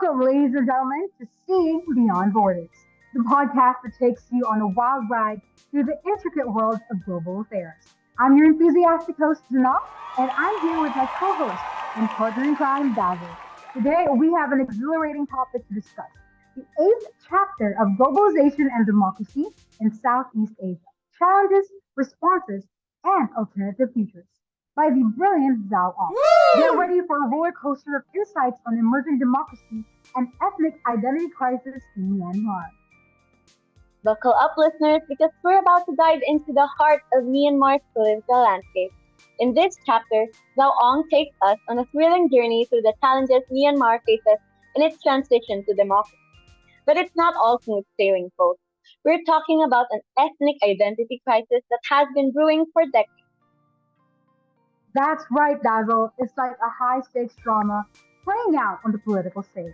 Welcome, ladies and gentlemen, to Seeing Beyond Borders, the podcast that takes you on a wild ride through the intricate world of global affairs. I'm your enthusiastic host, Janelle, and I'm here with my co-host and partner in crime, Dazzle. Today, we have an exhilarating topic to discuss, the eighth chapter of Globalization and Democracy in Southeast Asia, Challenges, Responses, and Alternative Futures, by the brilliant Zhao Ong. Get ready for a roller coaster of insights on emerging democracy and ethnic identity crisis in Myanmar. Buckle up, listeners, because we're about to dive into the heart of Myanmar's political landscape. In this chapter, Zhao Ong takes us on a thrilling journey through the challenges Myanmar faces in its transition to democracy. But it's not all smooth sailing, folks. We're talking about an ethnic identity crisis that has been brewing for decades. That's right, Dazzle. It's like a high stakes drama playing out on the political stage.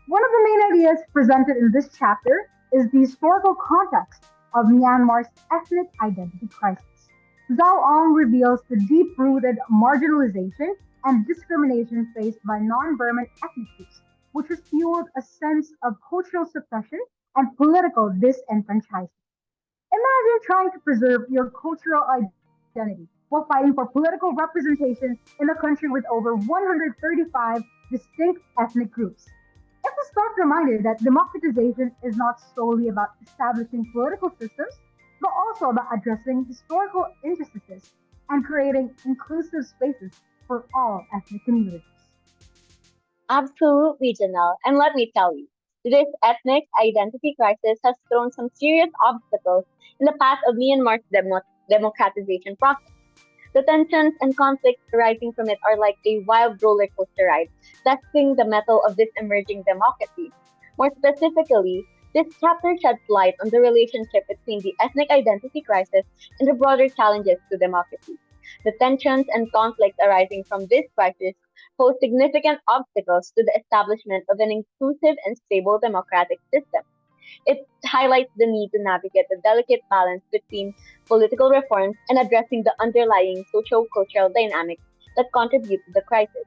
One of the main ideas presented in this chapter is the historical context of Myanmar's ethnic identity crisis. Zhao Ong reveals the deep rooted marginalization and discrimination faced by non Burman ethnic groups, which has fueled a sense of cultural suppression and political disenfranchisement. Imagine trying to preserve your cultural identity while fighting for political representation in a country with over 135 distinct ethnic groups. It's a stark reminder that democratization is not solely about establishing political systems, but also about addressing historical injustices and creating inclusive spaces for all ethnic communities. Absolutely, Janelle. And let me tell you, this ethnic identity crisis has thrown some serious obstacles in the path of Myanmar's democratization process. The tensions and conflicts arising from it are like a wild roller coaster ride, testing the mettle of this emerging democracy. More specifically, this chapter sheds light on the relationship between the ethnic identity crisis and the broader challenges to democracy. The tensions and conflicts arising from this crisis pose significant obstacles to the establishment of an inclusive and stable democratic system. It highlights the need to navigate the delicate balance between political reforms and addressing the underlying socio-cultural dynamics that contribute to the crisis.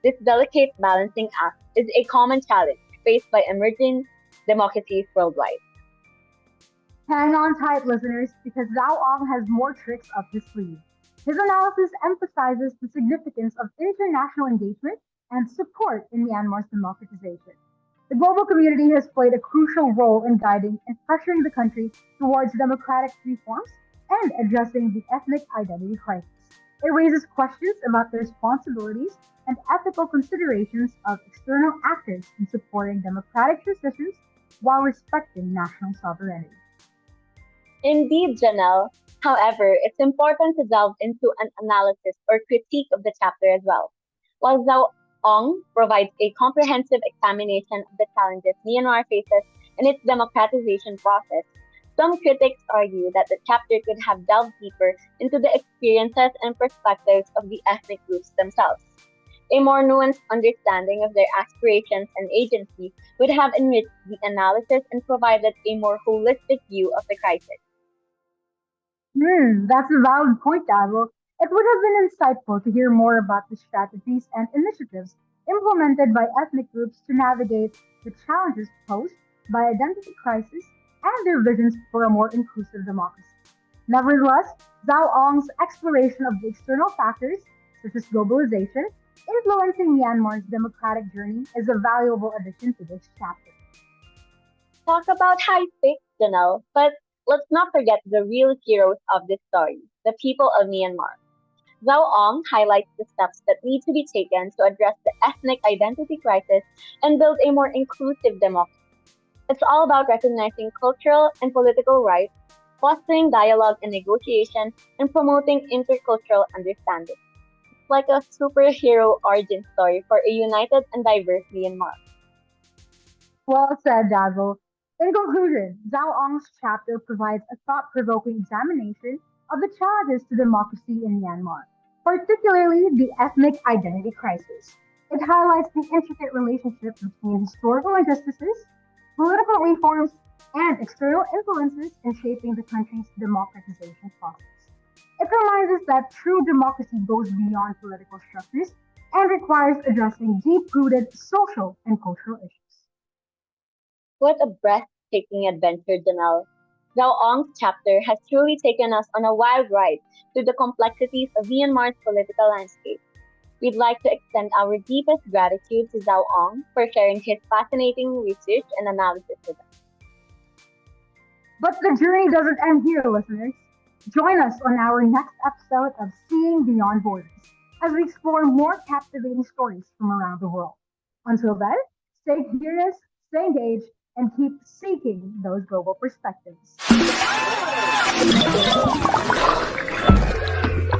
This delicate balancing act is a common challenge faced by emerging democracies worldwide. Hang on tight, listeners, because Zhao Ong has more tricks up his sleeve. His analysis emphasizes the significance of international engagement and support in Myanmar's democratization. The global community has played a crucial role in guiding and pressuring the country towards democratic reforms and addressing the ethnic identity crisis. It raises questions about the responsibilities and ethical considerations of external actors in supporting democratic transitions while respecting national sovereignty. Indeed, Janelle. However, it's important to delve into an analysis or critique of the chapter as well. While Zhao Ong provides a comprehensive examination of the challenges Myanmar faces in its democratization process, some critics argue that the chapter could have delved deeper into the experiences and perspectives of the ethnic groups themselves. A more nuanced understanding of their aspirations and agency would have enriched the analysis and provided a more holistic view of the crisis. That's a valid point, Daryl. It would have been insightful to hear more about the strategies and initiatives implemented by ethnic groups to navigate the challenges posed by identity crisis and their visions for a more inclusive democracy. Nevertheless, Zhao Ong's exploration of the external factors, such as globalization, influencing Myanmar's democratic journey is a valuable addition to this chapter. Talk about high stakes, Janelle, but let's not forget the real heroes of this story, the people of Myanmar. Zhao Ong highlights the steps that need to be taken to address the ethnic identity crisis and build a more inclusive democracy. It's all about recognizing cultural and political rights, fostering dialogue and negotiation, and promoting intercultural understanding. It's like a superhero origin story for a united and diverse Myanmar. Well said, Dazzle. In conclusion, Zhao Ong's chapter provides a thought provoking examination of the challenges to democracy in Myanmar, particularly the ethnic identity crisis. It highlights the intricate relationship between historical injustices, political reforms, and external influences in shaping the country's democratization process. It reminds us that true democracy goes beyond political structures and requires addressing deep-rooted social and cultural issues. What a breathtaking adventure, Janelle. Zhao Ong's chapter has truly taken us on a wild ride through the complexities of Myanmar's political landscape. We'd like to extend our deepest gratitude to Zhao Ong for sharing his fascinating research and analysis with us. But the journey doesn't end here, listeners. Join us on our next episode of Seeing Beyond Borders as we explore more captivating stories from around the world. Until then, stay curious, stay engaged, and keep seeking those global perspectives.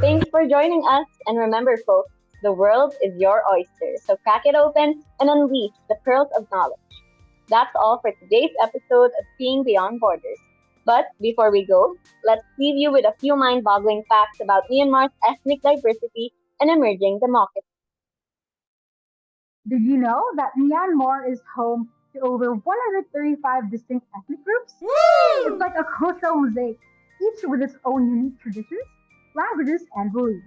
Thanks for joining us, and remember, folks, the world is your oyster, so crack it open and unleash the pearls of knowledge. That's all for today's episode of Seeing Beyond Borders. But before we go, let's leave you with a few mind boggling facts about Myanmar's ethnic diversity and emerging democracy. Did you know that Myanmar is home to over 135 distinct ethnic groups? It's like a cultural mosaic, each with its own unique traditions, languages, and beliefs.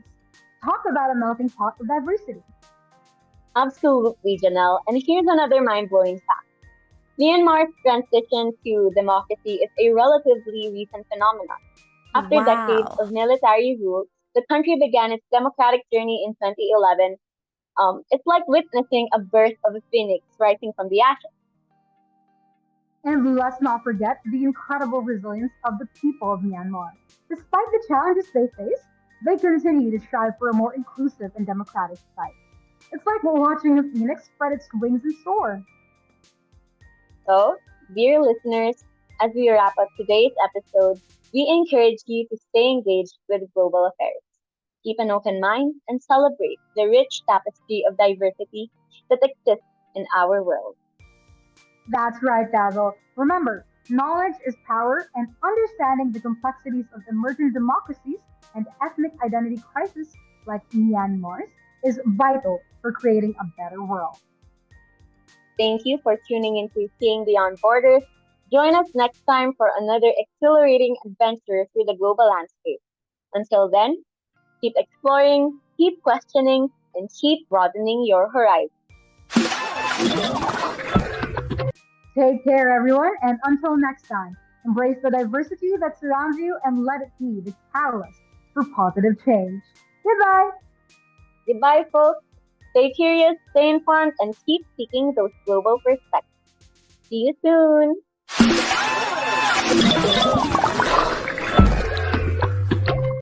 Talk about a melting pot of diversity. Absolutely, Janelle. And here's another mind blowing fact. Myanmar's transition to democracy is a relatively recent phenomenon. After decades Wow. of military rule, the country began its democratic journey in 2011. It's like witnessing a birth of a phoenix rising from the ashes. And let's not forget the incredible resilience of the people of Myanmar. Despite the challenges they face, they continue to strive for a more inclusive and democratic society. It's like watching a phoenix spread its wings and soar. So, dear listeners, as we wrap up today's episode, we encourage you to stay engaged with global affairs. Keep an open mind and celebrate the rich tapestry of diversity that exists in our world. That's right, Dazzle. Remember, knowledge is power, and understanding the complexities of emerging democracies and ethnic identity crises like Myanmar's is vital for creating a better world. Thank you for tuning into Seeing Beyond Borders. Join us next time for another exhilarating adventure through the global landscape. Until then, keep exploring, keep questioning, and keep broadening your horizon. Take care, everyone, and until next time, embrace the diversity that surrounds you and let it be the catalyst for positive change. Goodbye! Goodbye, folks. Stay curious, stay informed, and keep seeking those global perspectives. See you soon.